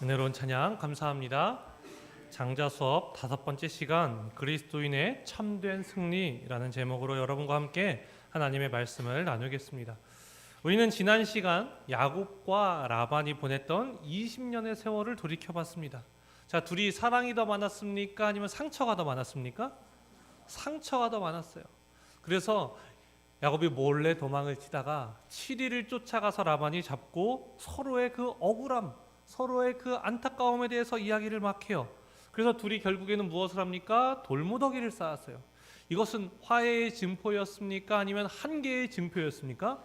은혜로운 찬양 감사합니다. 장자 수업 5번째 시간 그리스도인의 참된 승리라는 제목으로 여러분과 함께 하나님의 말씀을 나누겠습니다. 우리는 지난 시간 야곱과 라반이 보냈던 20년의 세월을 돌이켜봤습니다. 자, 둘이 사랑이 더 많았습니까? 아니면 상처가 더 많았습니까? 상처가 더 많았어요. 그래서 야곱이 몰래 도망을 치다가 7일을 쫓아가서 라반이 잡고 서로의 그 억울함, 서로의 그 안타까움에 대해서 이야기를 막 해요. 그래서 둘이 결국에는 무엇을 합니까? 돌무더기를 쌓았어요. 이것은 화해의 징표였습니까? 아니면 한계의 징표였습니까?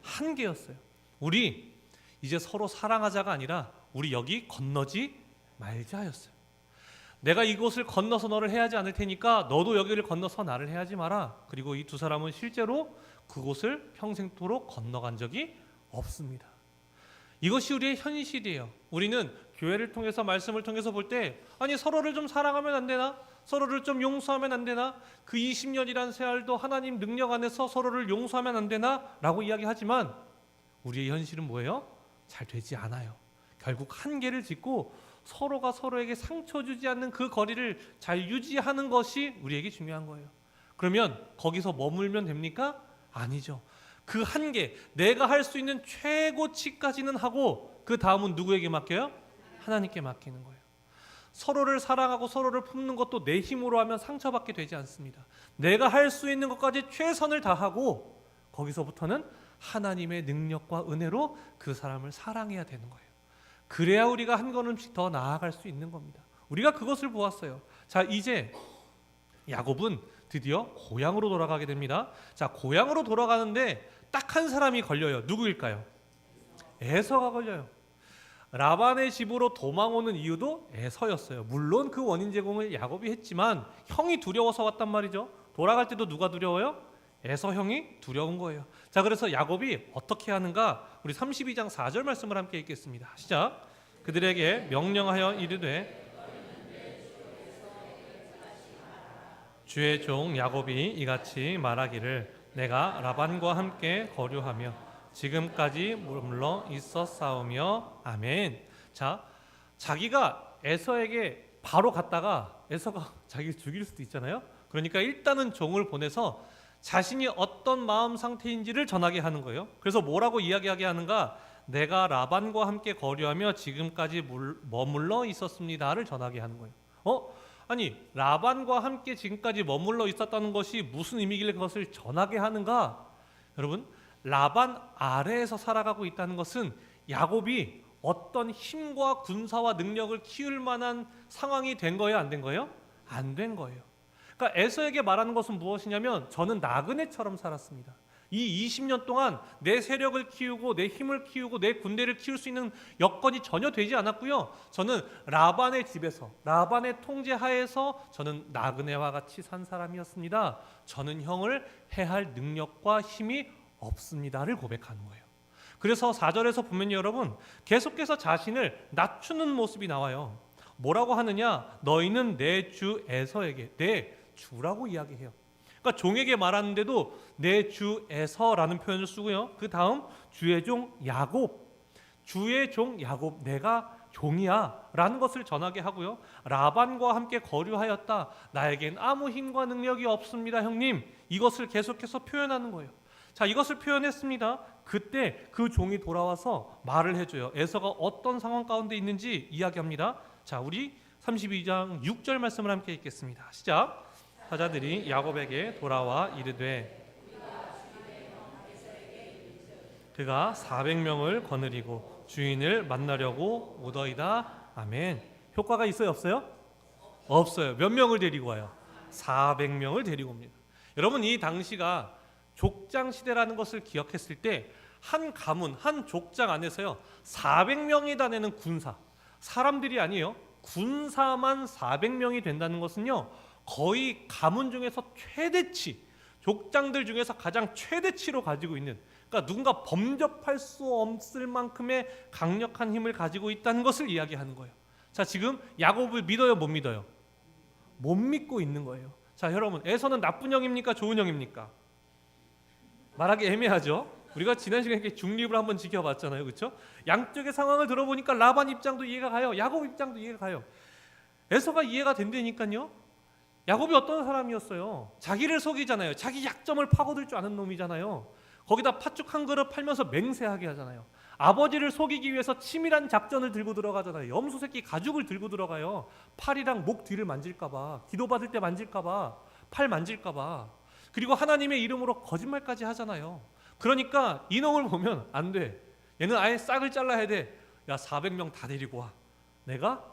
한계였어요. 우리 이제 서로 사랑하자가 아니라 우리 여기 건너지 말자였어요. 내가 이곳을 건너서 너를 해하지 않을 테니까 너도 여기를 건너서 나를 해하지 마라. 그리고 이 두 사람은 실제로 그곳을 평생토록 건너간 적이 없습니다. 이것이 우리의 현실이에요. 우리는 교회를 통해서 말씀을 통해서 볼 때 아니 서로를 좀 사랑하면 안 되나? 서로를 좀 용서하면 안 되나? 그 20년이란 세월도 하나님 능력 안에서 서로를 용서하면 안 되나? 라고 이야기하지만 우리의 현실은 뭐예요? 잘 되지 않아요. 결국 한계를 짓고 서로가 서로에게 상처 주지 않는 그 거리를 잘 유지하는 것이 우리에게 중요한 거예요. 그러면 거기서 머물면 됩니까? 아니죠. 그 한계, 내가 할 수 있는 최고치까지는 하고 그 다음은 누구에게 맡겨요? 하나님께 맡기는 거예요. 서로를 사랑하고 서로를 품는 것도 내 힘으로 하면 상처받게 되지 않습니다. 내가 할 수 있는 것까지 최선을 다하고 거기서부터는 하나님의 능력과 은혜로 그 사람을 사랑해야 되는 거예요. 그래야 우리가 한 걸음씩 더 나아갈 수 있는 겁니다. 우리가 그것을 보았어요. 자, 이제 야곱은 드디어 고향으로 돌아가게 됩니다. 자, 고향으로 돌아가는데 딱 한 사람이 걸려요. 누구일까요? 에서가 걸려요. 라반의 집으로 도망오는 이유도 에서였어요. 물론 그 원인 제공을 야곱이 했지만 형이 두려워서 왔단 말이죠. 돌아갈 때도 누가 두려워요? 에서 형이 두려운 거예요. 자, 그래서 야곱이 어떻게 하는가? 우리 32장 4절 말씀을 함께 읽겠습니다. 시작. 그들에게 명령하여 이르되 주의 종 야곱이 이같이 말하기를 내가 라반과 함께 거류하며 지금까지 머물러 있었사오며 아멘. 자, 자기가 에서에게 바로 갔다가 에서가 자기를 죽일 수도 있잖아요. 그러니까 일단은 종을 보내서 자신이 어떤 마음 상태인지를 전하게 하는 거예요. 그래서 뭐라고 이야기하게 하는가? 내가 라반과 함께 거류하며 지금까지 머물러 있었습니다를 전하게 하는 거예요. 아니 라반과 함께 지금까지 머물러 있었다는 것이 무슨 의미길래 그것을 전하게 하는가? 여러분, 라반 아래에서 살아가고 있다는 것은 야곱이 어떤 힘과 군사와 능력을 키울 만한 상황이 된 거예요? 안 된 거예요? 안 된 거예요. 그러니까 에서에게 말하는 것은 무엇이냐면 저는 나그네처럼 살았습니다. 이 20년 동안 내 세력을 키우고 내 힘을 키우고 내 군대를 키울 수 있는 여건이 전혀 되지 않았고요. 저는 라반의 집에서 라반의 통제 하에서 저는 나그네와 같이 산 사람이었습니다. 저는 형을 해할 능력과 힘이 없습니다를 고백하는 거예요. 그래서 4절에서 보면 여러분 계속해서 자신을 낮추는 모습이 나와요. 뭐라고 하느냐? 너희는 내 주 에서에게 내 주라고 이야기해요. 그러니까 종에게 말하는데도 내 주 에서라는 표현을 쓰고요. 그 다음 주의 종 야곱, 주의 종 야곱, 내가 종이야 라는 것을 전하게 하고요. 라반과 함께 거류하였다. 나에겐 아무 힘과 능력이 없습니다 형님. 이것을 계속해서 표현하는 거예요. 자, 이것을 표현했습니다. 그때 그 종이 돌아와서 말을 해줘요. 에서가 어떤 상황 가운데 있는지 이야기합니다. 자, 우리 32장 6절 말씀을 함께 읽겠습니다. 시작. 사자들이 야곱에게 돌아와 이르되 그가 400명을 거느리고 주인을 만나려고 오더이다. 아멘. 효과가 있어요? 없어요? 없어요. 몇 명을 데리고 와요? 400명을 데리고 옵니다. 여러분, 이 당시가 족장 시대라는 것을 기억했을 때 한 가문, 한 족장 안에서요 400명이 다내는 군사, 사람들이 아니에요. 군사만 400명이 된다는 것은요 거의 가문 중에서 최대치, 족장들 중에서 가장 최대치로 가지고 있는, 그러니까 누군가 범접할 수 없을 만큼의 강력한 힘을 가지고 있다는 것을 이야기하는 거예요. 자, 지금 야곱을 믿어요, 못 믿어요? 못 믿고 있는 거예요. 자, 여러분, 에서는 나쁜 형입니까? 좋은 형입니까? 말하기 애매하죠. 우리가 지난 시간에 이렇게 중립을 한번 지켜봤잖아요, 그렇죠? 양쪽의 상황을 들어보니까 라반 입장도 이해가 가요, 야곱 입장도 이해가 가요. 에서가 이해가 된다니까요. 야곱이 어떤 사람이었어요? 자기를 속이잖아요. 자기 약점을 파고들 줄 아는 놈이잖아요. 거기다 팥죽 한 그릇 팔면서 맹세하게 하잖아요. 아버지를 속이기 위해서 치밀한 작전을 들고 들어가잖아요. 염소 새끼 가죽을 들고 들어가요. 팔이랑 목 뒤를 만질까봐, 기도받을 때 만질까봐, 팔 만질까봐. 그리고 하나님의 이름으로 거짓말까지 하잖아요. 그러니까 이놈을 보면 안 돼. 얘는 아예 싹을 잘라야 돼. 야, 400명 다 데리고 와. 내가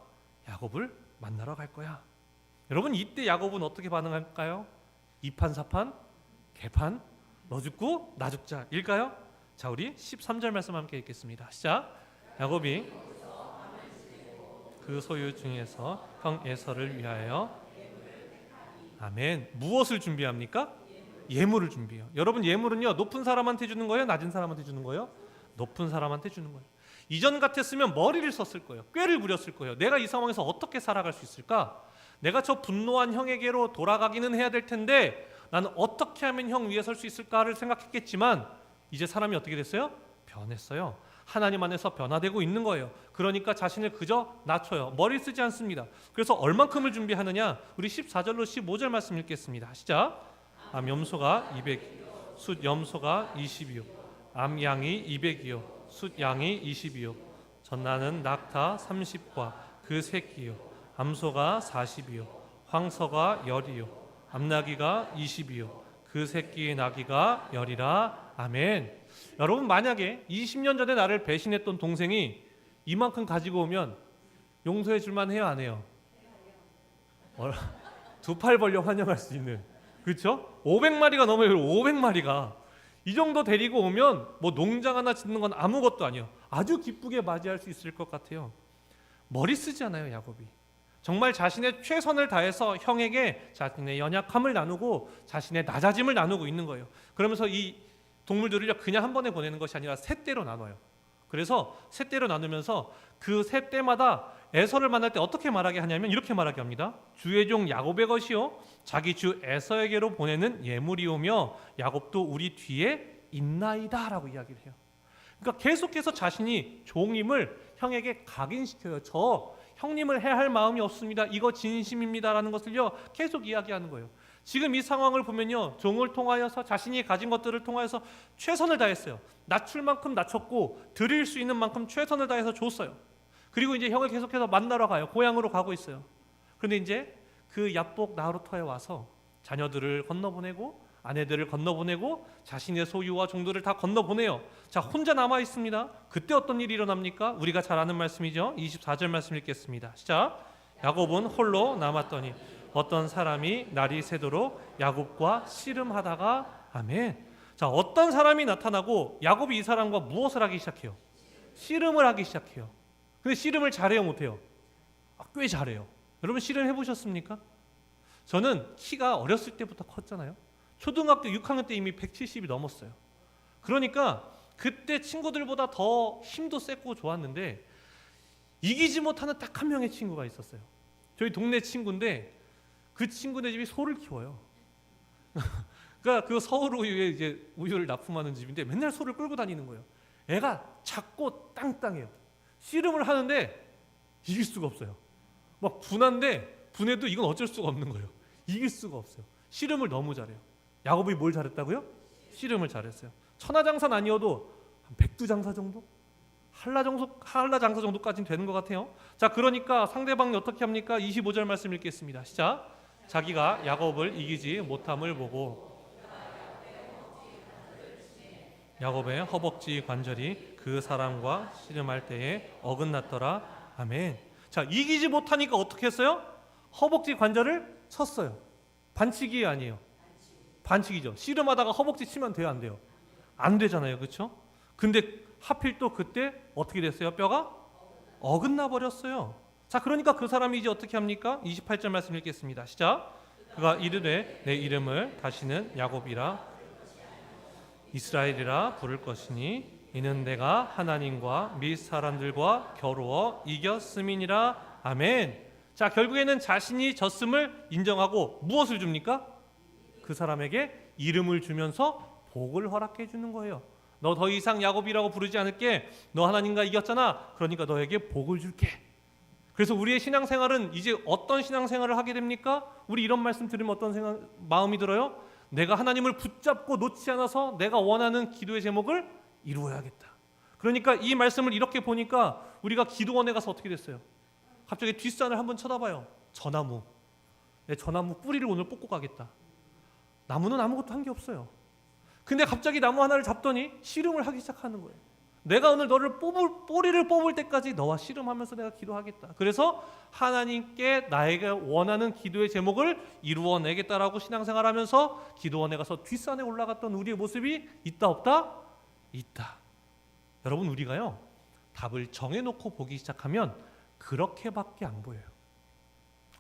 야곱을 만나러 갈 거야. 여러분, 이때 야곱은 어떻게 반응할까요? 이판사판, 개판, 너 죽고 나 죽자 일까요? 자, 우리 13절 말씀 함께 읽겠습니다. 시작. 야곱이 그 소유 중에서 형 에서를 위하여 아멘. 무엇을 준비합니까? 예물을 준비해요. 여러분, 예물은요, 높은 사람한테 주는 거예요? 낮은 사람한테 주는 거예요? 높은 사람한테 주는 거예요. 이전 같았으면 머리를 썼을 거예요. 꾀를 부렸을 거예요. 내가 이 상황에서 어떻게 살아갈 수 있을까? 내가 저 분노한 형에게로 돌아가기는 해야 될 텐데 나는 어떻게 하면 형 위에 설 수 있을까를 생각했겠지만 이제 사람이 어떻게 됐어요? 변했어요. 하나님 안에서 변화되고 있는 거예요. 그러니까 자신을 그저 낮춰요. 머리 쓰지 않습니다. 그래서 얼만큼을 준비하느냐? 우리 14절로 15절 말씀 읽겠습니다. 시작. 암 염소가 200, 숫 염소가 20이요. 암 양이 200이요. 숫 양이 20이요. 전나는 낙타 30과 그 새끼요. 암소가 40이요. 황소가 10이요. 암나귀가 20이요. 그 새끼의 나귀가 10이라. 아멘. 여러분, 만약에 20년 전에 나를 배신했던 동생이 이만큼 가지고 오면 용서해 줄만 해요, 안 해요? 두 팔 벌려 환영할 수 있는, 그렇죠? 500마리가 넘어요. 500마리가 이 정도 데리고 오면 뭐 농장 하나 짓는 건 아무것도 아니에요. 아주 기쁘게 맞이할 수 있을 것 같아요. 머리 쓰지 않아요, 야곱이. 정말 자신의 최선을 다해서 형에게 자신의 연약함을 나누고 자신의 낮아짐을 나누고 있는 거예요. 그러면서 이 동물들을 그냥 한 번에 보내는 것이 아니라 세 때로 나눠요. 그래서 세 때로 나누면서 그 세 때마다 에서를 만날 때 어떻게 말하게 하냐면 이렇게 말하게 합니다. 주의 종 야곱의 것이요 자기 주 에서에게로 보내는 예물이오며 야곱도 우리 뒤에 있나이다 라고 이야기를 해요. 그러니까 계속해서 자신이 종임을 형에게 각인시켜요. 저 형님을 해야 할 마음이 없습니다. 이거 진심입니다라는 것을요 계속 이야기하는 거예요. 지금 이 상황을 보면요, 종을 통하여서 자신이 가진 것들을 통하여서 최선을 다했어요. 낮출 만큼 낮췄고 드릴 수 있는 만큼 최선을 다해서 줬어요. 그리고 이제 형을 계속해서 만나러 가요. 고향으로 가고 있어요. 그런데 이제 그 야복 나루터에 와서 자녀들을 건너보내고 아내들을 건너보내고 자신의 소유와 종들을 다 건너보내요. 자, 혼자 남아 있습니다. 그때 어떤 일이 일어납니까? 우리가 잘 아는 말씀이죠. 24절 말씀 읽겠습니다. 시작. 야곱은 홀로 남았더니 어떤 사람이 날이 새도록 야곱과 씨름하다가 아멘. 자, 어떤 사람이 나타나고 야곱이 이 사람과 무엇을 하기 시작해요? 씨름을 하기 시작해요. 근데 씨름을 잘해요, 못해요? 꽤 잘해요. 여러분, 씨름 해보셨습니까? 저는 키가 어렸을 때부터 컸잖아요. 초등학교 6학년 때 이미 170이 넘었어요. 그러니까 그때 친구들보다 더 힘도 세고 좋았는데 이기지 못하는 딱 한 명의 친구가 있었어요. 저희 동네 친구인데 그 친구네 집이 소를 키워요. 그러니까 그 서울 우유에 이제 우유를 납품하는 집인데 맨날 소를 끌고 다니는 거예요. 애가 작고 땅땅해요. 씨름을 하는데 이길 수가 없어요. 막 분한데 분해도 이건 어쩔 수가 없는 거예요. 이길 수가 없어요. 씨름을 너무 잘해요. 야곱이 뭘 잘했다고요? 씨름을 잘했어요. 천하장사는 아니어도 한 백두장사 정도? 한라장사 정도까지는 되는 것 같아요. 자, 그러니까 상대방이 어떻게 합니까? 25절 말씀 읽겠습니다. 시작. 자기가 야곱을 이기지 못함을 보고 야곱의 허벅지 관절이 그 사람과 씨름할 때에 어긋났더라. 아멘. 자, 이기지 못하니까 어떻게 했어요? 허벅지 관절을 쳤어요. 반칙이 아니에요. 반칙이죠. 씨름하다가 허벅지 치면 돼요, 안 돼요? 안 되잖아요, 그렇죠? 근데 하필 또 그때 어떻게 됐어요? 뼈가 어긋나 버렸어요. 자, 그러니까 그 사람이 이제 어떻게 합니까? 28절 말씀 읽겠습니다. 시작. 그가 이르되 내 이름을 다시는 야곱이라 이스라엘이라 부를 것이니 이는 내가 하나님과 및 사람들과 겨루어 이겼음이니라. 아멘. 자, 결국에는 자신이 졌음을 인정하고 무엇을 줍니까? 그 사람에게 이름을 주면서 복을 허락해 주는 거예요. 너 더 이상 야곱이라고 부르지 않을게. 너 하나님과 이겼잖아. 그러니까 너에게 복을 줄게. 그래서 우리의 신앙생활은 이제 어떤 신앙생활을 하게 됩니까? 우리 이런 말씀 들으면 어떤 마음이 들어요? 내가 하나님을 붙잡고 놓지 않아서 내가 원하는 기도의 제목을 이루어야겠다. 그러니까 이 말씀을 이렇게 보니까 우리가 기도원에 가서 어떻게 됐어요? 갑자기 뒷산을 한번 쳐다봐요. 저나무. 내 저나무 뿌리를 오늘 뽑고 가겠다. 나무는 아무것도 한 게 없어요. 근데 갑자기 나무 하나를 잡더니 씨름을 하기 시작하는 거예요. 내가 오늘 너를 뿌리를 뽑을 때까지 너와 씨름하면서 내가 기도하겠다. 그래서 하나님께 나에게 원하는 기도의 제목을 이루어내겠다라고 신앙생활하면서 기도원에 가서 뒷산에 올라갔던 우리의 모습이 있다 없다? 있다. 여러분, 우리가요 답을 정해놓고 보기 시작하면 그렇게밖에 안 보여요.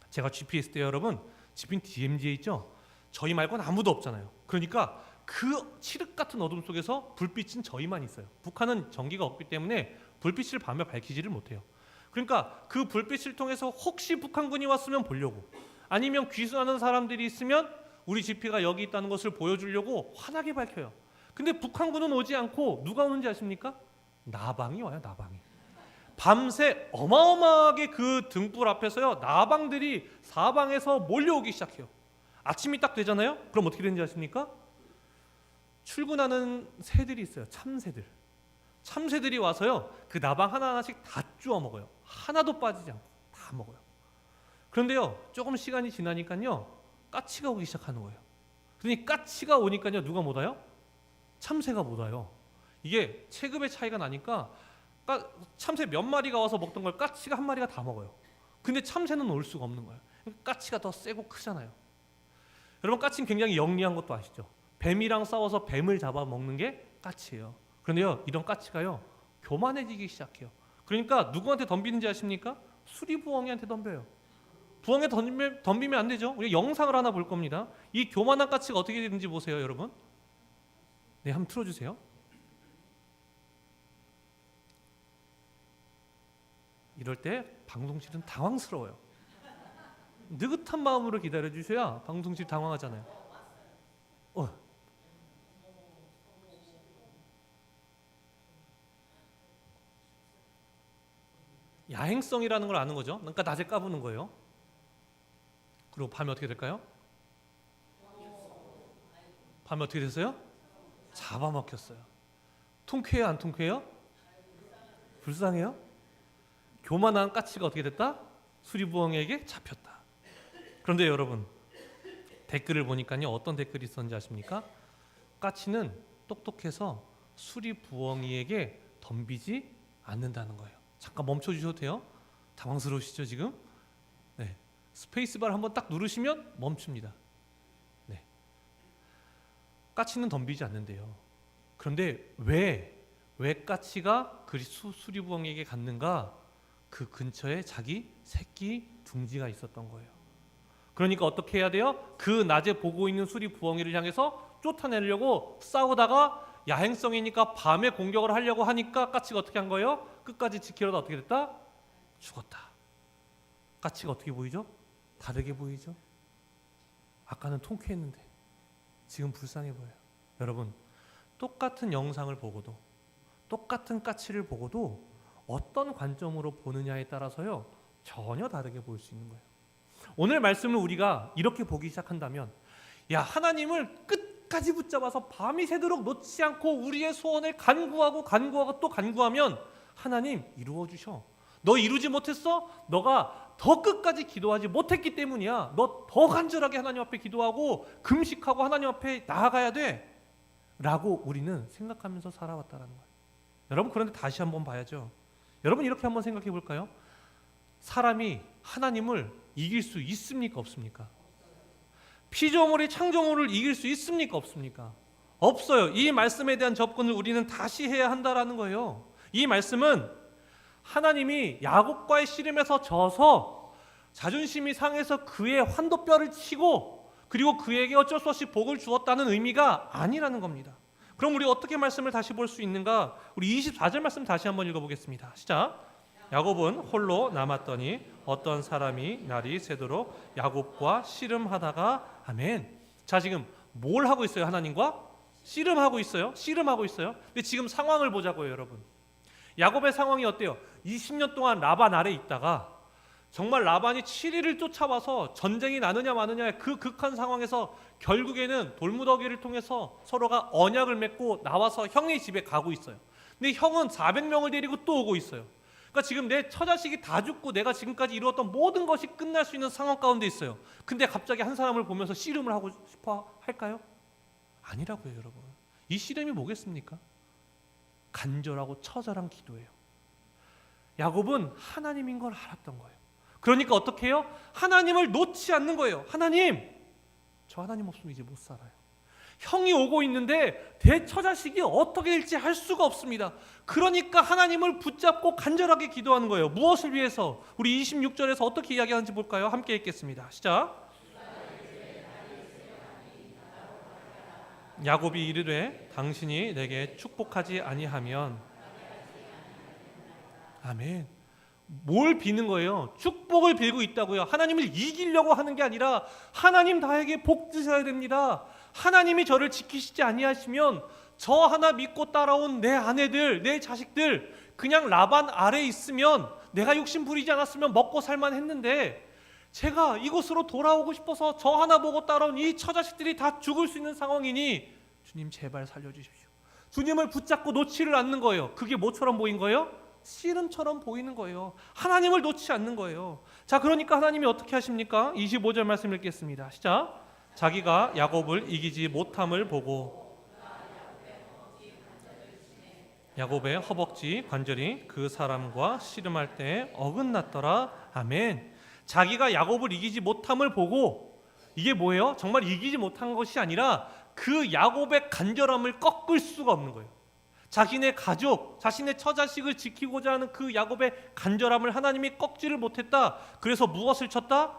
제가 GPS 때 여러분 집인 DMZ에 있죠? 저희 말고는 아무도 없잖아요. 그러니까 그 칠흑 같은 어둠 속에서 불빛은 저희만 있어요. 북한은 전기가 없기 때문에 불빛을 밤에 밝히지를 못해요. 그러니까 그 불빛을 통해서 혹시 북한군이 왔으면 보려고, 아니면 귀순하는 사람들이 있으면 우리 GP가 여기 있다는 것을 보여주려고 환하게 밝혀요. 근데 북한군은 오지 않고 누가 오는지 아십니까? 나방이 와요. 나방이. 밤새 어마어마하게 그 등불 앞에서요 나방들이 사방에서 몰려오기 시작해요. 아침이 딱 되잖아요. 그럼 어떻게 되는지 아십니까? 출근하는 새들이 있어요. 참새들. 참새들이 와서요 그 나방 하나하나씩 다 쪼아 먹어요. 하나도 빠지지 않고 다 먹어요. 그런데요 조금 시간이 지나니까요 까치가 오기 시작하는 거예요. 그러니 까치가 오니까요 누가 못 와요? 참새가 못 와요. 이게 체급의 차이가 나니까 참새 몇 마리가 와서 먹던 걸 까치가 한 마리가 다 먹어요. 근데 참새는 올 수가 없는 거예요. 까치가 더 세고 크잖아요. 여러분, 까치는 굉장히 영리한 것도 아시죠? 뱀이랑 싸워서 뱀을 잡아먹는 게 까치예요. 그런데요 이런 까치가요 교만해지기 시작해요. 그러니까 누구한테 덤비는지 아십니까? 수리부엉이한테 덤벼요. 부엉이 덤비면 안 되죠. 우리 영상을 하나 볼 겁니다. 이 교만한 까치가 어떻게 되는지 보세요, 여러분. 네, 한번 틀어주세요. 이럴 때 방송실은 당황스러워요. 느긋한 마음으로 기다려주셔야 방송실 당황하잖아요. 야행성이라는 걸 아는 거죠. 그러니까 낮에 까부는 거예요. 그리고 밤에 어떻게 될까요? 밤에 어떻게 됐어요? 잡아먹혔어요. 통쾌해요, 안 통쾌해요? 불쌍해요? 교만한 까치가 어떻게 됐다? 수리부엉이에게 잡혔다. 그런데 여러분, 댓글을 보니까요 어떤 댓글이 있었는지 아십니까? 까치는 똑똑해서 수리부엉이에게 덤비지 않는다는 거예요. 잠깐 멈춰주셔도 돼요? 당황스러우시죠 지금? 네, 스페이스바를 한번 딱 누르시면 멈춥니다. 네, 까치는 덤비지 않는데요. 그런데 왜 까치가 수리부엉이에게 갔는가? 그 근처에 자기 새끼 둥지가 있었던 거예요. 그러니까 어떻게 해야 돼요? 그 낮에 보고 있는 수리부엉이를 향해서 쫓아내려고 싸우다가 야행성이니까 밤에 공격을 하려고 하니까 까치가 어떻게 한 거예요? 끝까지 지키려다 어떻게 됐다? 죽었다. 까치가 어떻게 보이죠? 다르게 보이죠? 아까는 통쾌했는데 지금 불쌍해 보여요. 여러분, 똑같은 영상을 보고도, 똑같은 까치를 보고도 어떤 관점으로 보느냐에 따라서요 전혀 다르게 볼 수 있는 거예요. 오늘 말씀을 우리가 이렇게 보기 시작한다면, 야, 하나님을 끝까지 붙잡아서 밤이 새도록 놓지 않고 우리의 소원을 간구하고 또 간구하면 하나님 이루어 주셔. 너 이루지 못했어? 너가 더 끝까지 기도하지 못했기 때문이야. 너 더 간절하게 하나님 앞에 기도하고 금식하고 하나님 앞에 나아가야 돼 라고 우리는 생각하면서 살아왔다는 거예요. 여러분, 그런데 다시 한번 봐야죠. 여러분, 이렇게 한번 생각해 볼까요? 사람이 하나님을 이길 수 있습니까? 없습니까? 피조물이 창조물을 이길 수 있습니까? 없습니까? 없어요. 이 말씀에 대한 접근을 우리는 다시 해야 한다라는 거예요. 이 말씀은 하나님이 야곱과의 씨름에서 져서 자존심이 상해서 그의 환도뼈를 치고 그리고 그에게 어쩔 수 없이 복을 주었다는 의미가 아니라는 겁니다. 그럼 우리 어떻게 말씀을 다시 볼 수 있는가? 우리 24절 말씀 다시 한번 읽어보겠습니다. 시작. 야곱은 홀로 남았더니 어떤 사람이 날이 새도록 야곱과 씨름하다가. 아멘. 자, 지금 뭘 하고 있어요? 하나님과 씨름하고 있어요. 씨름하고 있어요. 근데 지금 상황을 보자고요, 여러분. 야곱의 상황이 어때요? 20년 동안 라반 아래 있다가 정말 라반이 7일을 쫓아와서 전쟁이 나느냐 마느냐의 그 극한 상황에서 결국에는 돌무더기를 통해서 서로가 언약을 맺고 나와서 형의 집에 가고 있어요. 근데 형은 400명을 데리고 또 오고 있어요. 그러니까 지금 내 처자식이 다 죽고 내가 지금까지 이루었던 모든 것이 끝날 수 있는 상황 가운데 있어요. 근데 갑자기 한 사람을 보면서 씨름을 하고 싶어 할까요? 아니라고요, 여러분. 이 씨름이 뭐겠습니까? 간절하고 처절한 기도예요. 야곱은 하나님인 걸 알았던 거예요. 그러니까 어떻게 해요? 하나님을 놓지 않는 거예요. 하나님, 저 하나님 없으면 이제 못 살아요. 형이 오고 있는데 내 처자식이 어떻게 될지 할 수가 없습니다. 그러니까 하나님을 붙잡고 간절하게 기도하는 거예요. 무엇을 위해서? 우리 26절에서 어떻게 이야기하는지 볼까요? 함께 읽겠습니다. 시작. 야곱이 이르되 당신이 내게 축복하지 아니하면. 아멘. 뭘 비는 거예요? 축복을 빌고 있다고요. 하나님을 이기려고 하는 게 아니라 하나님 나에게 복 주셔야 됩니다. 하나님이 저를 지키시지 아니하시면 저 하나 믿고 따라온 내 아내들, 내 자식들 그냥 라반 아래 있으면 내가 욕심 부리지 않았으면 먹고 살만 했는데 제가 이곳으로 돌아오고 싶어서 저 하나 보고 따라온 이 처자식들이 다 죽을 수 있는 상황이니 주님 제발 살려주십시오. 주님을 붙잡고 놓지를 않는 거예요. 그게 뭐처럼 보인 거예요? 씨름처럼 보이는 거예요. 하나님을 놓지 않는 거예요. 자, 그러니까 하나님이 어떻게 하십니까? 25절 말씀 읽겠습니다. 시작. 자기가 야곱을 이기지 못함을 보고 야곱의 허벅지 관절이 그 사람과 씨름할 때 어긋났더라. 아멘. 자기가 야곱을 이기지 못함을 보고, 이게 뭐예요? 정말 이기지 못한 것이 아니라 그 야곱의 간절함을 꺾을 수가 없는 거예요. 자신의 가족, 자신의 처자식을 지키고자 하는 그 야곱의 간절함을 하나님이 꺾지를 못했다. 그래서 무엇을 쳤다?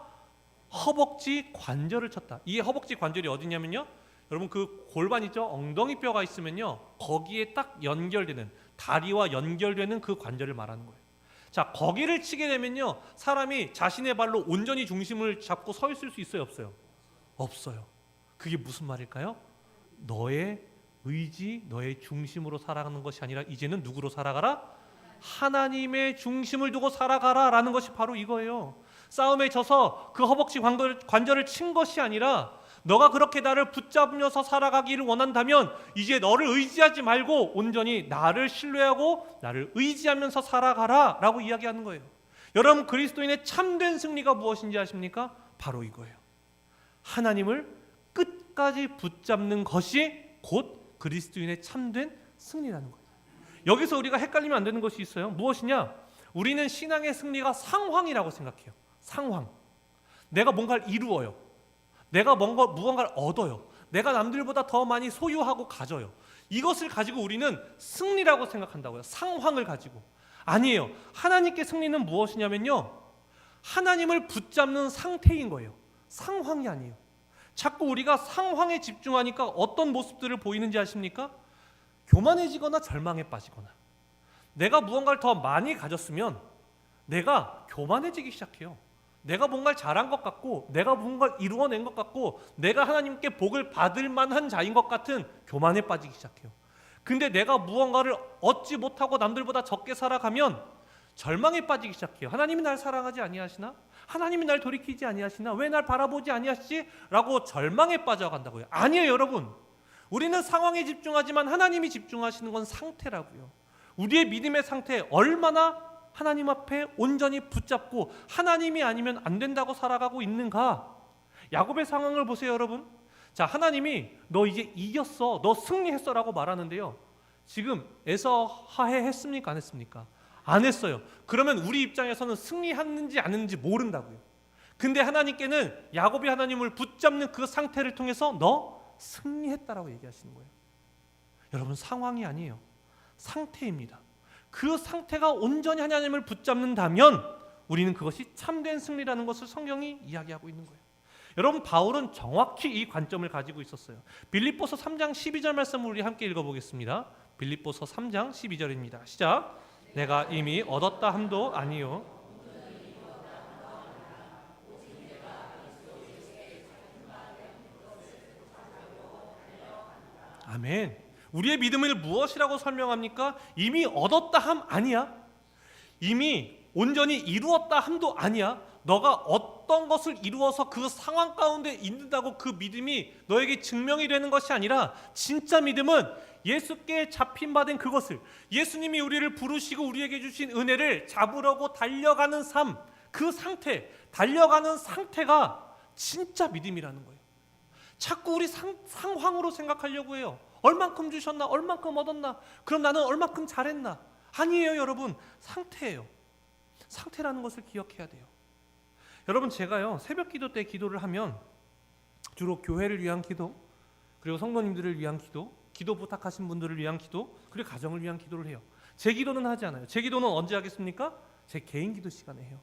허벅지 관절을 쳤다. 이 허벅지 관절이 어디냐면요, 여러분 그 골반 있죠? 엉덩이 뼈가 있으면요, 거기에 딱 연결되는, 다리와 연결되는 그 관절을 말하는 거예요. 자, 거기를 치게 되면요, 사람이 자신의 발로 온전히 중심을 잡고 서 있을 수 있어요, 없어요? 없어요. 그게 무슨 말일까요? 너의 의지, 너의 중심으로 살아가는 것이 아니라 이제는 누구로 살아가라? 하나님의 중심을 두고 살아가라 라는 것이 바로 이거예요. 싸움에 져서 그 허벅지 관절을 친 것이 아니라 너가 그렇게 나를 붙잡으면서 살아가기를 원한다면 이제 너를 의지하지 말고 온전히 나를 신뢰하고 나를 의지하면서 살아가라 라고 이야기하는 거예요. 여러분, 그리스도인의 참된 승리가 무엇인지 아십니까? 바로 이거예요. 하나님을 끝까지 붙잡는 것이 곧 그리스도인의 참된 승리라는 거예요. 여기서 우리가 헷갈리면 안 되는 것이 있어요. 무엇이냐? 우리는 신앙의 승리가 상황이라고 생각해요. 상황. 내가 뭔가를 이루어요. 내가 무언가를 얻어요. 내가 남들보다 더 많이 소유하고 가져요. 이것을 가지고 우리는 승리라고 생각한다고요. 상황을 가지고. 아니에요. 하나님께 승리는 무엇이냐면요, 하나님을 붙잡는 상태인 거예요. 상황이 아니에요. 자꾸 우리가 상황에 집중하니까 어떤 모습들을 보이는지 아십니까? 교만해지거나 절망에 빠지거나. 내가 무언가를 더 많이 가졌으면 내가 교만해지기 시작해요. 내가 뭔가를 잘한 것 같고, 내가 뭔가를 이루어낸 것 같고, 내가 하나님께 복을 받을 만한 자인 것 같은 교만에 빠지기 시작해요. 근데 내가 무언가를 얻지 못하고 남들보다 적게 살아가면 절망에 빠지기 시작해요. 하나님이 날 사랑하지 아니하시나? 하나님이 날 돌이키지 아니하시나? 왜 날 바라보지 아니하시지? 라고 절망에 빠져간다고요. 아니에요, 여러분. 우리는 상황에 집중하지만 하나님이 집중하시는 건 상태라고요. 우리의 믿음의 상태, 얼마나 하나님 앞에 온전히 붙잡고 하나님이 아니면 안 된다고 살아가고 있는가? 야곱의 상황을 보세요, 여러분. 자, 하나님이 너 이제 이겼어, 너 승리했어 라고 말하는데요, 지금 에서 하해했습니까? 안 했습니까? 안 했어요. 그러면 우리 입장에서는 승리했는지 안 했는지 모른다고요. 근데 하나님께는 야곱이 하나님을 붙잡는 그 상태를 통해서 너 승리했다라고 얘기하시는 거예요. 여러분, 상황이 아니에요. 상태입니다. 그 상태가 온전히 하나님을 붙잡는다면 우리는 그것이 참된 승리라는 것을 성경이 이야기하고 있는 거예요. 여러분, 바울은 정확히 이 관점을 가지고 있었어요. 빌립보서 3장 12절 말씀을 우리 함께 읽어보겠습니다. 빌립보서 3장 12절입니다. 시작. 내가 이미 얻었다 함도 아니요 아멘. 우리의 믿음을 무엇이라고 설명합니까? 이미 얻었다 함 아니야. 이미 온전히 이루었다 함도 아니야. 너가 어떤 것을 이루어서 그 상황 가운데 있는다고 그 믿음이 너에게 증명이 되는 것이 아니라, 진짜 믿음은 예수께 잡힌 바 된 그것을, 예수님이 우리를 부르시고 우리에게 주신 은혜를 잡으려고 달려가는 삶, 그 상태, 달려가는 상태가 진짜 믿음이라는 거예요. 자꾸 우리 상황으로 생각하려고 해요. 얼만큼 주셨나? 얼만큼 얻었나? 그럼 나는 얼만큼 잘했나? 아니에요, 여러분. 상태예요. 상태라는 것을 기억해야 돼요. 여러분, 제가요 새벽 기도 때 기도를 하면 주로 교회를 위한 기도, 그리고 성도님들을 위한 기도, 기도 부탁하신 분들을 위한 기도, 그리고 가정을 위한 기도를 해요. 제 기도는 하지 않아요. 제 기도는 언제 하겠습니까? 제 개인 기도 시간에 해요.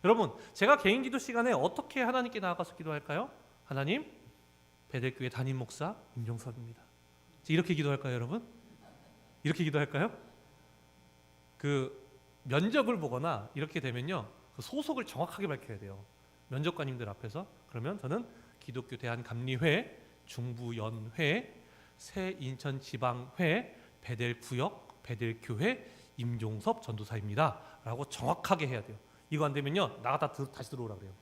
여러분, 제가 개인 기도 시간에 어떻게 하나님께 나아가서 기도할까요? 하나님, 베델교회 담임 목사 임종섭입니다. 이렇게 기도할까요, 여러분? 이렇게 기도할까요? 그 면접을 보거나 이렇게 되면요, 그 소속을 정확하게 밝혀야 돼요. 면접관님들 앞에서. 그러면 저는 기독교 대한감리회 중부연회 새인천지방회 베델구역 베델교회 임종섭 전도사입니다 라고 정확하게 해야 돼요. 이거 안 되면요, 나가다 다시 들어오라 그래요.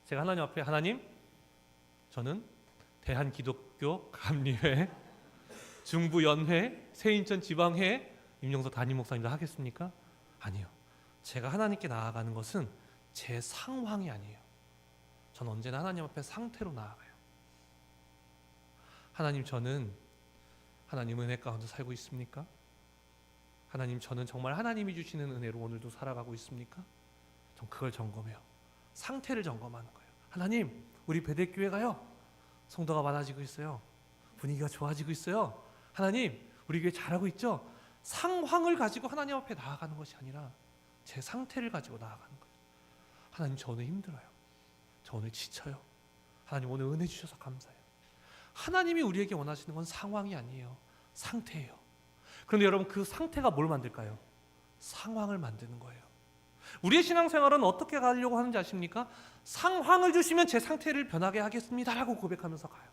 제가 하나님 앞에, 하나님, 저는 대한기독교 감리회 중부연회 새인천지방회 임종섭 담임 목사님도 하겠습니까? 아니요. 제가 하나님께 나아가는 것은 제 상황이 아니에요. 저는 언제나 하나님 앞에 상태로 나아가요. 하나님, 저는 하나님 은혜 가운데 살고 있습니까? 하나님, 저는 정말 하나님이 주시는 은혜로 오늘도 살아가고 있습니까? 전 그걸 점검해요. 상태를 점검하는 거예요. 하나님, 우리 베델교회가요 성도가 많아지고 있어요. 분위기가 좋아지고 있어요. 하나님, 우리 교회 잘하고 있죠? 상황을 가지고 하나님 앞에 나아가는 것이 아니라 제 상태를 가지고 나아가는 거예요. 하나님, 저 오늘 힘들어요. 저 오늘 지쳐요. 하나님, 오늘 은혜 주셔서 감사해요. 하나님이 우리에게 원하시는 건 상황이 아니에요. 상태예요. 그런데 여러분, 그 상태가 뭘 만들까요? 상황을 만드는 거예요. 우리의 신앙생활은 어떻게 가려고 하는지 아십니까? 상황을 주시면 제 상태를 변하게 하겠습니다 라고 고백하면서 가요.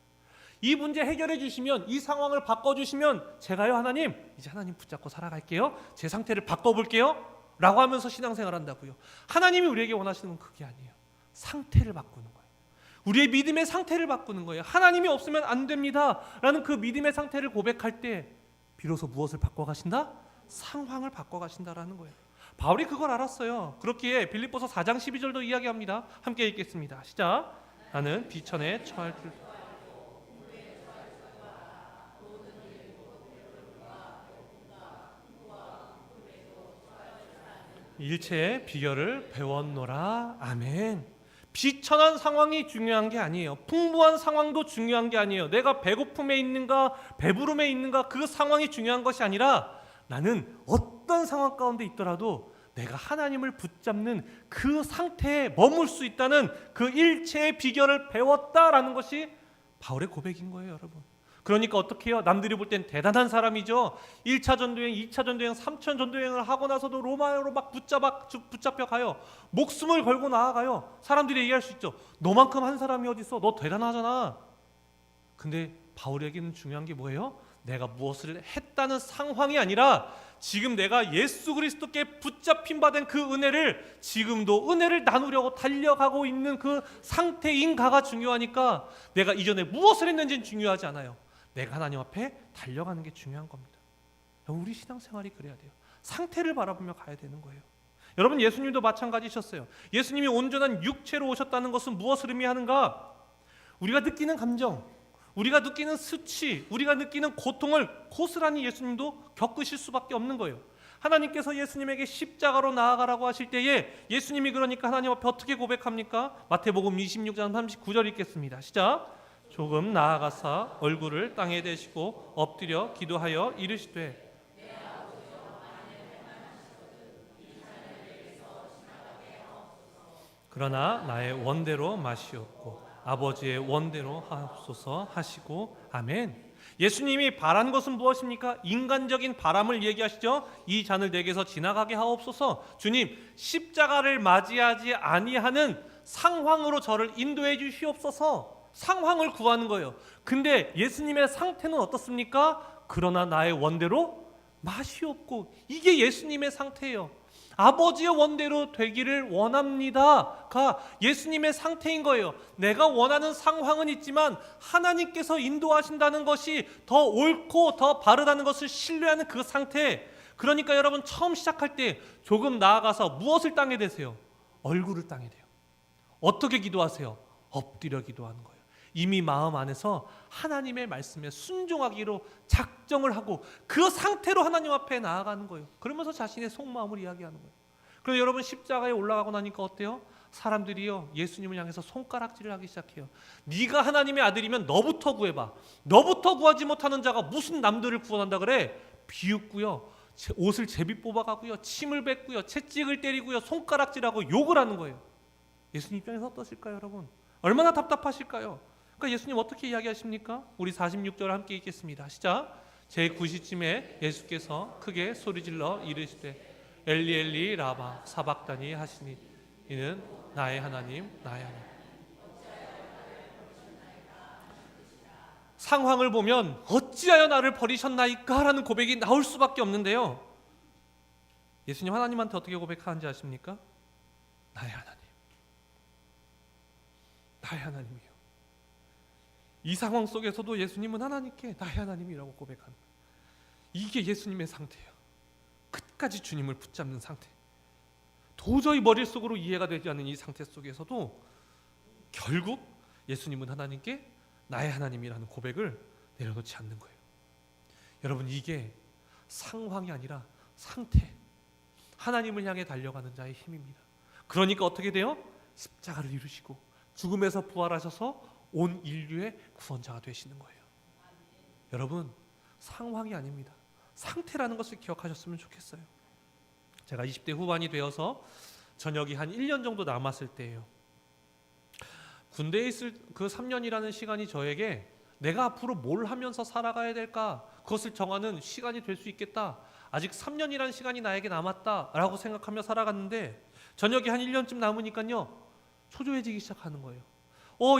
이 문제 해결해 주시면, 이 상황을 바꿔주시면 제가요, 하나님, 이제 하나님 붙잡고 살아갈게요. 제 상태를 바꿔볼게요 라고 하면서 신앙생활 한다고요. 하나님이 우리에게 원하시는 건 그게 아니에요. 상태를 바꾸는 거예요. 우리의 믿음의 상태를 바꾸는 거예요. 하나님이 없으면 안 됩니다 라는 그 믿음의 상태를 고백할 때 비로소 무엇을 바꿔가신다? 상황을 바꿔가신다라는 거예요. 바울이 그걸 알았어요. 그렇기에 빌립보서 4장 12절도 이야기합니다. 함께 읽겠습니다. 시작. 나는 비천에 처할 줄 일체의 비결을 배웠노라. 아멘. 비천한 상황이 중요한 게 아니에요. 풍부한 상황도 중요한 게 아니에요. 내가 배고픔에 있는가 배부름에 있는가 그 상황이 중요한 것이 아니라, 나는 어떤 상황 가운데 있더라도 내가 하나님을 붙잡는 그 상태에 머물 수 있다는 그 일체의 비결을 배웠다라는 것이 바울의 고백인 거예요, 여러분. 그러니까 어떻게 해요? 남들이 볼 땐 대단한 사람이죠. 1차 전도여행, 2차 전도여행, 3차 전도여행을 하고 나서도 로마로 막 붙잡혀 가요. 목숨을 걸고 나아가요. 사람들이 얘기할 수 있죠. 너만큼 한 사람이 어디 있어? 너 대단하잖아. 근데 바울에게는 중요한 게 뭐예요? 내가 무엇을 했다는 상황이 아니라 지금 내가 예수 그리스도께 붙잡힌 바 된 그 은혜를, 지금도 은혜를 나누려고 달려가고 있는 그 상태인가가 중요하니까, 내가 이전에 무엇을 했는지는 중요하지 않아요. 내가 하나님 앞에 달려가는 게 중요한 겁니다. 우리 신앙생활이 그래야 돼요. 상태를 바라보며 가야 되는 거예요. 여러분, 예수님도 마찬가지셨어요. 예수님이 온전한 육체로 오셨다는 것은 무엇을 의미하는가? 우리가 느끼는 감정, 우리가 느끼는 수치, 우리가 느끼는 고통을 고스란히 예수님도 겪으실 수밖에 없는 거예요. 하나님께서 예수님에게 십자가로 나아가라고 하실 때에 예수님이 그러니까 하나님 앞에 어떻게 고백합니까? 마태복음 26장 39절 읽겠습니다. 시작. 조금 나아가사 얼굴을 땅에 대시고 엎드려 기도하여 이르시되, 그러나 나의 원대로 마시옵고 아버지의 원대로 하옵소서 하시고, 아멘. 예수님이 바란 것은 무엇입니까? 인간적인 바람을 얘기하시죠. 이 잔을 내게서 지나가게 하옵소서. 주님, 십자가를 맞이하지 아니하는 상황으로 저를 인도해 주시옵소서. 상황을 구하는 거예요. 근데 예수님의 상태는 어떻습니까? 그러나 나의 원대로 맛이 없고, 이게 예수님의 상태예요. 아버지의 원대로 되기를 원합니다가 예수님의 상태인 거예요. 내가 원하는 상황은 있지만 하나님께서 인도하신다는 것이 더 옳고 더 바르다는 것을 신뢰하는 그 상태. 그러니까 여러분, 처음 시작할 때 조금 나아가서 무엇을 땅에 대세요? 얼굴을 땅에 대요. 어떻게 기도하세요? 엎드려 기도하는 거예요. 이미 마음 안에서 하나님의 말씀에 순종하기로 작정을 하고 그 상태로 하나님 앞에 나아가는 거예요. 그러면서 자신의 속마음을 이야기하는 거예요. 그래서 여러분, 십자가에 올라가고 나니까 어때요? 사람들이요, 예수님을 향해서 손가락질을 하기 시작해요. 네가 하나님의 아들이면 너부터 구해봐. 너부터 구하지 못하는 자가 무슨 남들을 구원한다 그래? 비웃고요, 옷을 제비 뽑아가고요, 침을 뱉고요, 채찍을 때리고요, 손가락질하고 욕을 하는 거예요. 예수님 입장에서 어떠실까요, 여러분? 얼마나 답답하실까요? 그러니까 예수님 어떻게 이야기하십니까? 우리 46절 함께 읽겠습니다. 시작. 제9시쯤에 예수께서 크게 소리질러 이르시되 엘리 엘리 라바 사박다니 하시니 이는 나의 하나님 나의 하나님. 상황을 보면 어찌하여 나를 버리셨나이까 라는 고백이 나올 수밖에 없는데요, 예수님 하나님한테 어떻게 고백하는지 아십니까? 나의 하나님, 나의 하나님이요. 이 상황 속에서도 예수님은 하나님께 나의 하나님이라고 고백하는 거예요. 이게 예수님의 상태예요. 끝까지 주님을 붙잡는 상태. 도저히 머릿속으로 이해가 되지 않는 이 상태 속에서도 결국 예수님은 하나님께 나의 하나님이라는 고백을 내려놓지 않는 거예요. 여러분, 이게 상황이 아니라 상태, 하나님을 향해 달려가는 자의 힘입니다. 그러니까 어떻게 돼요? 십자가를 이루시고 죽음에서 부활하셔서 온 인류의 구원자가 되시는 거예요. 여러분, 상황이 아닙니다. 상태라는 것을 기억하셨으면 좋겠어요. 제가 20대 후반이 되어서 전역이 한 1년 정도 남았을 때예요. 군대에 있을 그 3년이라는 시간이 저에게 내가 앞으로 뭘 하면서 살아가야 될까, 그것을 정하는 시간이 될 수 있겠다. 아직 3년이라는 시간이 나에게 남았다라고 생각하며 살아갔는데, 전역이 한 1년쯤 남으니까요, 초조해지기 시작하는 거예요.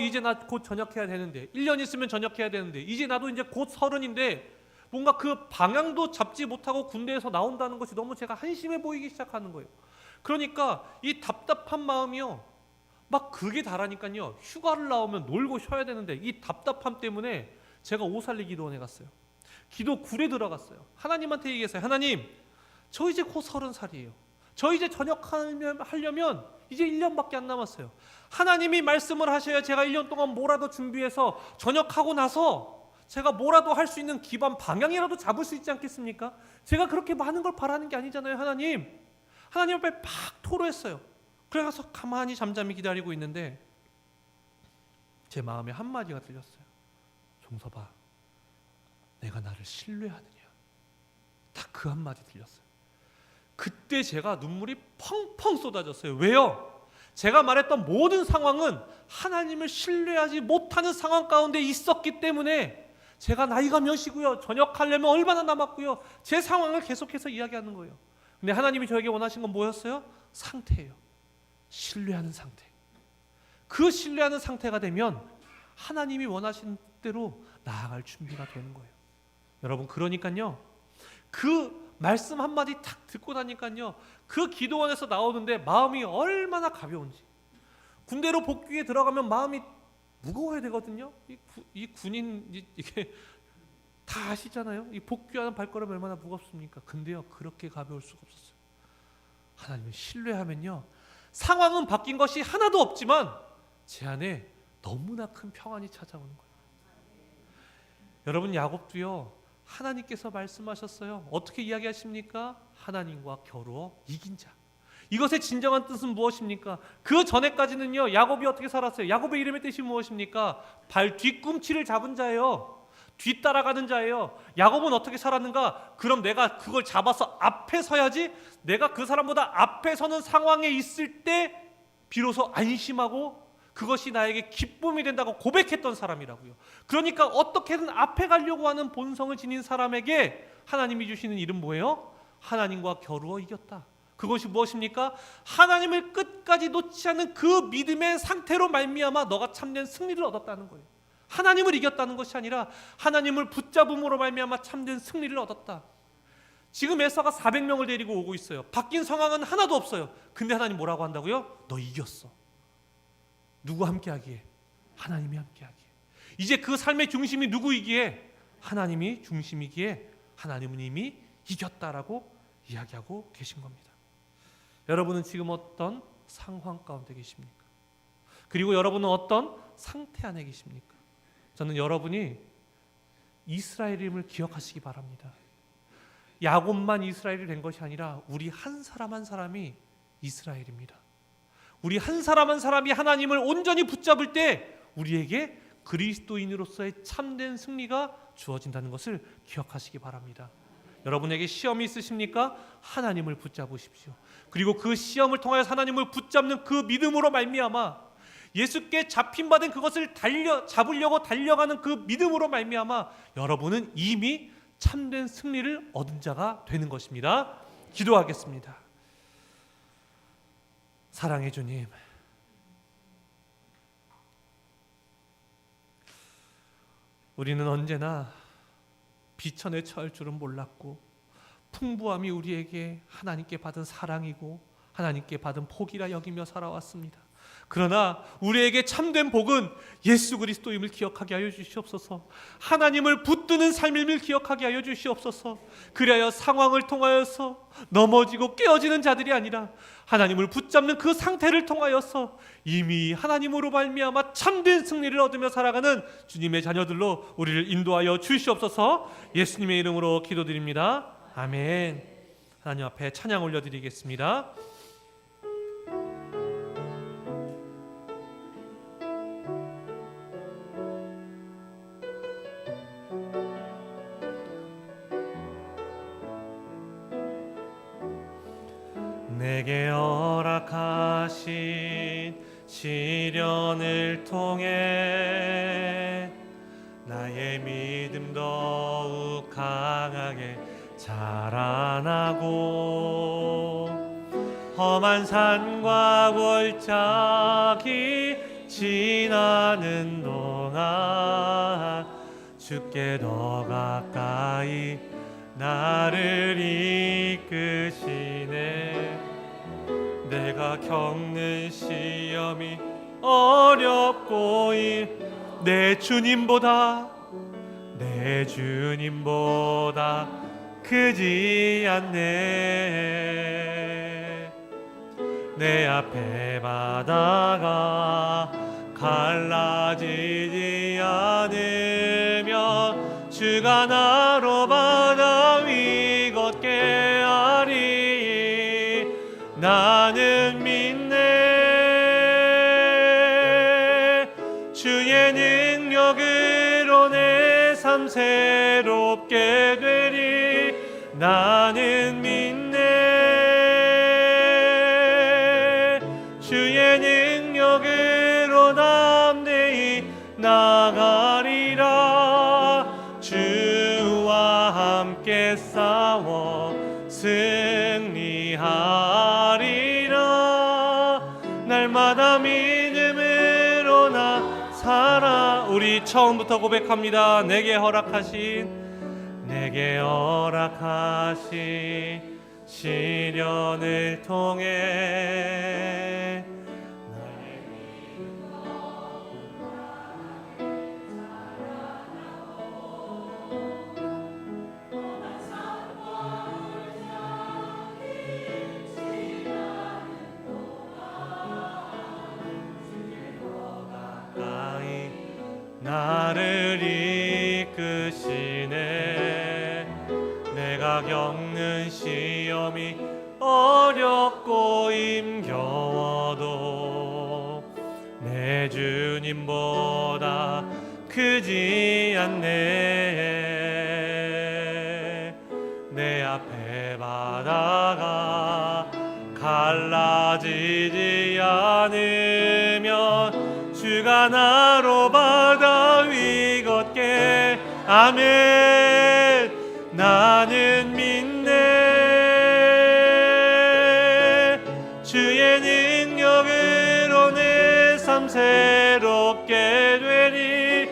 이제 나 곧 전역해야 되는데, 1년 있으면 전역해야 되는데, 이제 나도 이제 곧 30인데 뭔가 그 방향도 잡지 못하고 군대에서 나온다는 것이 너무 제가 한심해 보이기 시작하는 거예요. 그러니까 이 답답한 마음이요, 막 극에 달하니까요, 휴가를 나오면 놀고 쉬어야 되는데 이 답답함 때문에 제가 오살리 기도원에 갔어요. 기도 굴에 들어갔어요. 하나님한테 얘기했어요. 하나님, 저 이제 곧 30살이에요. 저 이제 전역하려면 이제 1년밖에 안 남았어요. 하나님이 말씀을 하셔야 제가 1년 동안 뭐라도 준비해서 전역하고 나서 제가 뭐라도 할 수 있는 기반 방향이라도 잡을 수 있지 않겠습니까? 제가 그렇게 많은 걸 바라는 게 아니잖아요. 하나님 앞에 막 토로했어요. 그래서 가만히 잠잠히 기다리고 있는데 제 마음에 한마디가 들렸어요. 종서봐, 내가 나를 신뢰하느냐. 딱 그 한마디 들렸어요. 그때 제가 눈물이 펑펑 쏟아졌어요. 왜요? 제가 말했던 모든 상황은 하나님을 신뢰하지 못하는 상황 가운데 있었기 때문에, 제가 나이가 몇이고요, 전역하려면 얼마나 남았고요, 제 상황을 계속해서 이야기하는 거예요. 근데 하나님이 저에게 원하신 건 뭐였어요? 상태예요. 신뢰하는 상태. 그 신뢰하는 상태가 되면 하나님이 원하신 대로 나아갈 준비가 되는 거예요. 여러분, 그러니까요, 그 말씀 한마디 탁 듣고 나니까요, 그 기도원에서 나오는데 마음이 얼마나 가벼운지. 군대로 복귀에 들어가면 마음이 무거워야 되거든요. 이 군인 이게 다 아시잖아요. 이 복귀하는 발걸음이 얼마나 무겁습니까? 근데요, 그렇게 가벼울 수가 없었어요. 하나님을 신뢰하면요, 상황은 바뀐 것이 하나도 없지만 제 안에 너무나 큰 평안이 찾아오는 거예요. 여러분, 야곱도요, 하나님께서 말씀하셨어요. 어떻게 이야기하십니까? 하나님과 겨루어 이긴 자. 이것의 진정한 뜻은 무엇입니까? 그 전에까지는요, 야곱이 어떻게 살았어요? 야곱의 이름의 뜻이 무엇입니까? 발 뒤꿈치를 잡은 자예요. 뒤따라가는 자예요. 야곱은 어떻게 살았는가? 그럼 내가 그걸 잡아서 앞에 서야지, 내가 그 사람보다 앞에 서는 상황에 있을 때 비로소 안심하고 그것이 나에게 기쁨이 된다고 고백했던 사람이라고요. 그러니까 어떻게든 앞에 가려고 하는 본성을 지닌 사람에게 하나님이 주시는 이름 뭐예요? 하나님과 겨루어 이겼다. 그것이 무엇입니까? 하나님을 끝까지 놓지 않는 그 믿음의 상태로 말미암아 너가 참된 승리를 얻었다는 거예요. 하나님을 이겼다는 것이 아니라 하나님을 붙잡음으로 말미암아 참된 승리를 얻었다. 지금 에서가 400명을 데리고 오고 있어요. 바뀐 상황은 하나도 없어요. 근데 하나님 뭐라고 한다고요? 너 이겼어. 누구 함께하기에? 하나님이 함께하기에. 이제 그 삶의 중심이 누구이기에? 하나님이 중심이기에 하나님은 이미 이겼다라고 이야기하고 계신 겁니다. 여러분은 지금 어떤 상황 가운데 계십니까? 그리고 여러분은 어떤 상태 안에 계십니까? 저는 여러분이 이스라엘임을 기억하시기 바랍니다. 야곱만 이스라엘이 된 것이 아니라 우리 한 사람 한 사람이 이스라엘입니다. 우리 한 사람 한 사람이 하나님을 온전히 붙잡을 때 우리에게 그리스도인으로서의 참된 승리가 주어진다는 것을 기억하시기 바랍니다. 여러분에게 시험이 있으십니까? 하나님을 붙잡으십시오. 그리고 그 시험을 통하여 하나님을 붙잡는 그 믿음으로 말미암아 예수께 잡힌받은 그것을 잡으려고 달려가는 그 믿음으로 말미암아 여러분은 이미 참된 승리를 얻은 자가 되는 것입니다. 기도하겠습니다. 사랑의 주님, 우리는 언제나 비천에 처할 줄은 몰랐고 풍부함이 우리에게 하나님께 받은 사랑이고 하나님께 받은 복이라 여기며 살아왔습니다. 그러나 우리에게 참된 복은 예수 그리스도임을 기억하게 하여 주시옵소서. 하나님을 붙드는 삶임을 기억하게 하여 주시옵소서. 그리하여 상황을 통하여서 넘어지고 깨어지는 자들이 아니라 하나님을 붙잡는 그 상태를 통하여서 이미 하나님으로 말미암아 참된 승리를 얻으며 살아가는 주님의 자녀들로 우리를 인도하여 주시옵소서. 예수님의 이름으로 기도드립니다. 아멘. 하나님 앞에 찬양 올려드리겠습니다. 내게 허락하신 시련을 통해 나의 믿음 더욱 강하게 자라나고 험한 산과 골짜기 지나는 동안 주께 더 가까이 나를 이끄시네. 내가 겪는 시험이 어렵고 내 주님보다 크지 않네. 내 앞에 바다가 갈라지지 않으면 주가 나로 바다 위 걷게 하리. 나는 믿네. 주의 능력으로 내 삶 새롭게 되리. 나는 믿네. 주의 능력으로 담대히 나가리라. 주와 함께 싸워 승리하리라. 날마다 믿음으로 나 살아. 우리 처음부터 고백합니다. 내게 허락하신 시련을 통해 나의 믿음 험한 산과 골짜기 지나는 동안 주께 더 가까이 나를 이끄시네. 내가 겪는 시험이 어렵고 힘겨워도 내 주님보다 크지 않네. 내 앞에 바다가 갈라지지 않으면 주가 나로 바다 위 걷게. 아멘. 나는 믿네. 주의 능력으로 내 삶 새롭게 되리.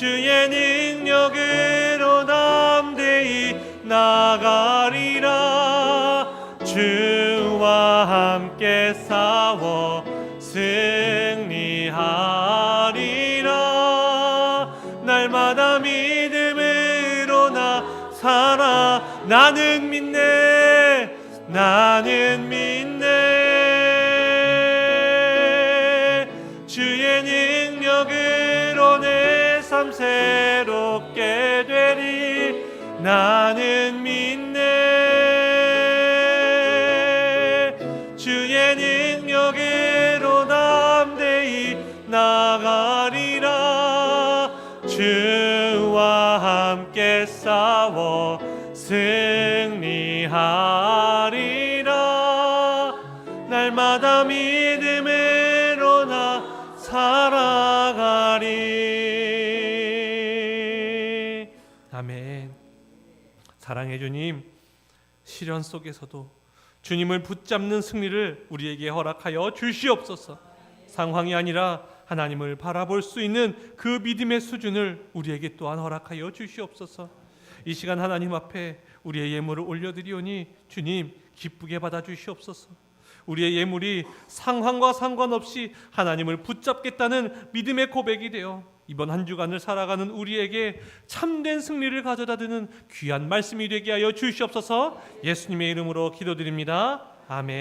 주의 능력으로 담대히 나가리라. 주와 함께 싸워 승리하리라. 날마다 믿음으로 나 살아. 나는 믿네, 나는 믿네. 주의 능력으로 내 삶 새롭게 되리. 나는 믿네. 주의 능력으로 담대히 나가리라. 주와 함께 싸워 승리하리라. 날마다 믿음으로 나 살아가리. 아멘. 사랑해 주님, 시련 속에서도 주님을 붙잡는 승리를 우리에게 허락하여 주시옵소서. 상황이 아니라 하나님을 바라볼 수 있는 그 믿음의 수준을 우리에게 또한 허락하여 주시옵소서. 이 시간 하나님 앞에 우리의 예물을 올려드리오니 주님 기쁘게 받아주시옵소서. 우리의 예물이 상황과 상관없이 하나님을 붙잡겠다는 믿음의 고백이 되어 이번 한 주간을 살아가는 우리에게 참된 승리를 가져다 드는 귀한 말씀이 되게 하여 주시옵소서. 예수님의 이름으로 기도드립니다. 아멘.